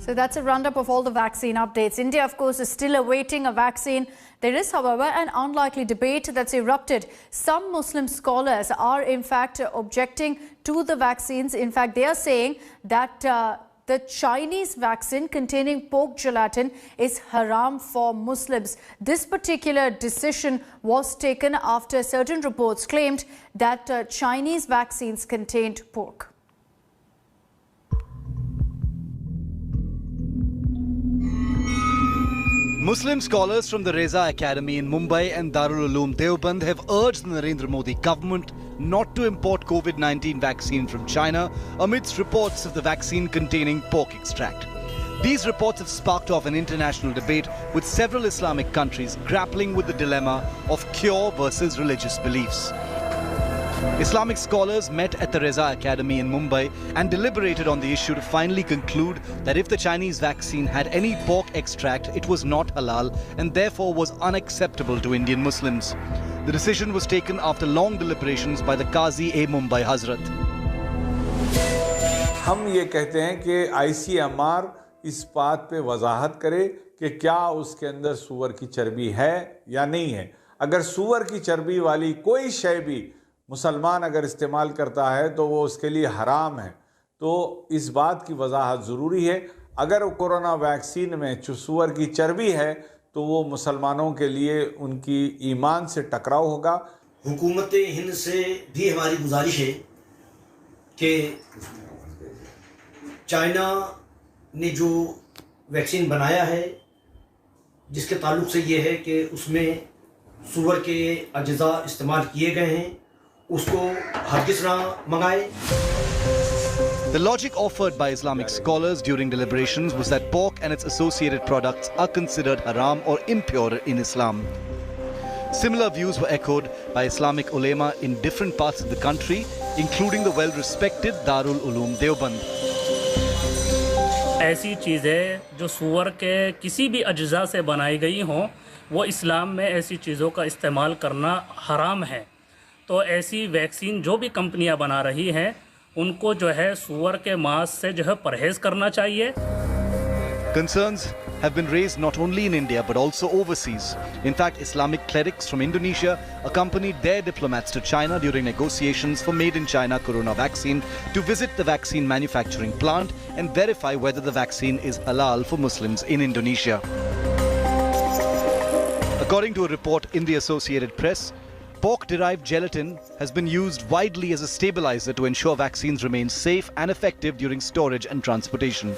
So that's a roundup of all the vaccine updates. India, of course, is still awaiting a vaccine. There is, however, an unlikely debate that's erupted. Some Muslim scholars are, in fact, objecting to the vaccines. In fact, they are saying that the Chinese vaccine containing pork gelatin is haram for Muslims. This particular decision was taken after certain reports claimed that Chinese vaccines contained pork. Muslim scholars from the Reza Academy in Mumbai and Darul Uloom Deoband have urged the Narendra Modi government not to import COVID-19 vaccine from China amidst reports of the vaccine containing pork extract. These reports have sparked off an international debate with several Islamic countries grappling with the dilemma of cure versus religious beliefs. Islamic scholars met at the Reza Academy in Mumbai and deliberated on the issue to finally conclude that if the Chinese vaccine had any pork extract, it was not halal and therefore was unacceptable to Indian Muslims. The decision was taken after long deliberations by the Qazi Mumbai Hazrat. हम ये कहते हैं कि ICMR इस बात पे वजाहत करे कि क्या उसके अंदर सूअर की चर्बी है या नहीं है। अगर सूअर की चर्बी वाली कोई शय भी मुसलमान अगर इस्तेमाल करता है तो वो उसके लिए हराम है, तो इस बात की वजाहत ज़रूरी है। अगर कोरोना वैक्सीन में सूअर की चर्बी है तो वो मुसलमानों के लिए उनकी ईमान से टकराव होगा। हुकूमत हिंद से भी हमारी गुजारिश है कि चाइना ने जो वैक्सीन बनाया है जिसके ताल्लुक़ से ये है कि उसमें सूअर के अज्जा इस्तेमाल किए गए हैं, उसको हरगिज़ ना मंगाए। The logic offered by Islamic scholars during deliberations was that pork and its associated products are considered haram or impure in Islam. Similar views were echoed by Islamic ulema in different parts of the country, including the well-respected Darul Uloom Deoband. ऐसी चीज़ें जो सूअर के किसी भी अज्जा से बनाई गई हों, वो इस्लाम में ऐसी चीज़ों का इस्तेमाल करना हराम है। तो ऐसी वैक्सीन जो भी कंपनियां बना रही हैं उनको जो है सूअर के मांस से जो है परहेज करना चाहिए। Concerns have been raised not only in India but also overseas. In fact, Islamic clerics from Indonesia accompanied their diplomats to China during negotiations for Made in China corona vaccine to visit the vaccine manufacturing plant and verify whether the vaccine is halal for Muslims in Indonesia. According to a report in the Associated Press, pork-derived gelatin has been used widely as a stabilizer to ensure vaccines remain safe and effective during storage and transportation.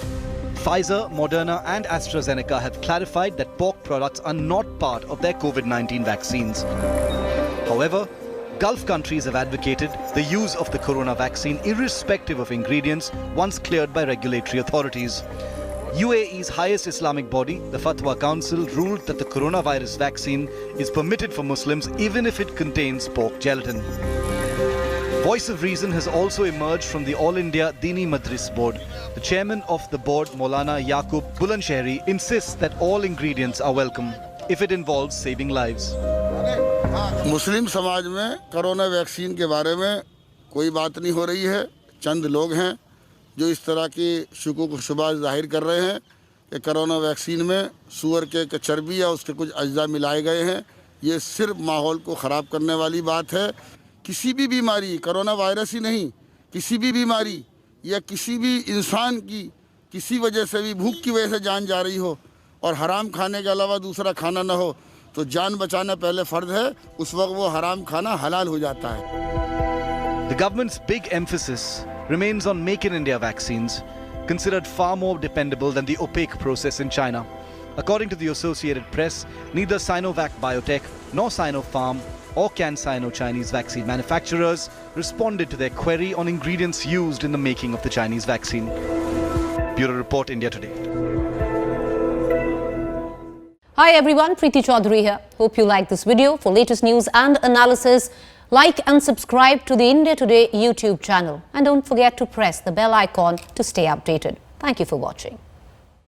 Pfizer, Moderna and AstraZeneca have clarified that pork products are not part of their COVID-19 vaccines. However, Gulf countries have advocated the use of the corona vaccine irrespective of ingredients once cleared by regulatory authorities. UAE's highest Islamic body, the Fatwa Council, ruled that the coronavirus vaccine is permitted for Muslims even if it contains pork gelatin. Voice of reason has also emerged from the All India Dini Madris Board. The chairman of the board, Maulana Yaqub Bulandshehri, insists that all ingredients are welcome if it involves saving lives. मुस्लिम समाज में corona vaccine के बारे में कोई बात नहीं हो रही है। चंद लोग हैं जो इस तरह की शुकूक शुबा ज़ाहिर कर रहे हैं कि कोरोना वैक्सीन में सूअर के चर्बी या उसके कुछ अज्जा मिलाए गए हैं। ये सिर्फ माहौल को ख़राब करने वाली बात है। किसी भी बीमारी, कोरोना वायरस ही नहीं, किसी भी बीमारी या किसी भी इंसान की किसी वजह से भी भूख की वजह से जान जा रही हो और हराम खाने के अलावा दूसरा खाना ना हो तो जान बचाना पहले फ़र्ज है, उस वक्त वो हराम खाना हलाल हो जाता है। The government's big emphasis remains on Make in India vaccines, considered far more dependable than the opaque process in China. According to the Associated Press, neither Sinovac Biotech nor Sinopharm or CanSino Chinese vaccine manufacturers responded to their query on ingredients used in the making of the Chinese vaccine. Bureau Report, India Today. Hi everyone, Preeti Chaudhary here. Hope you like this video. For latest news and analysis, like and subscribe to the India Today YouTube channel. And don't forget to press the bell icon to stay updated. Thank you for watching.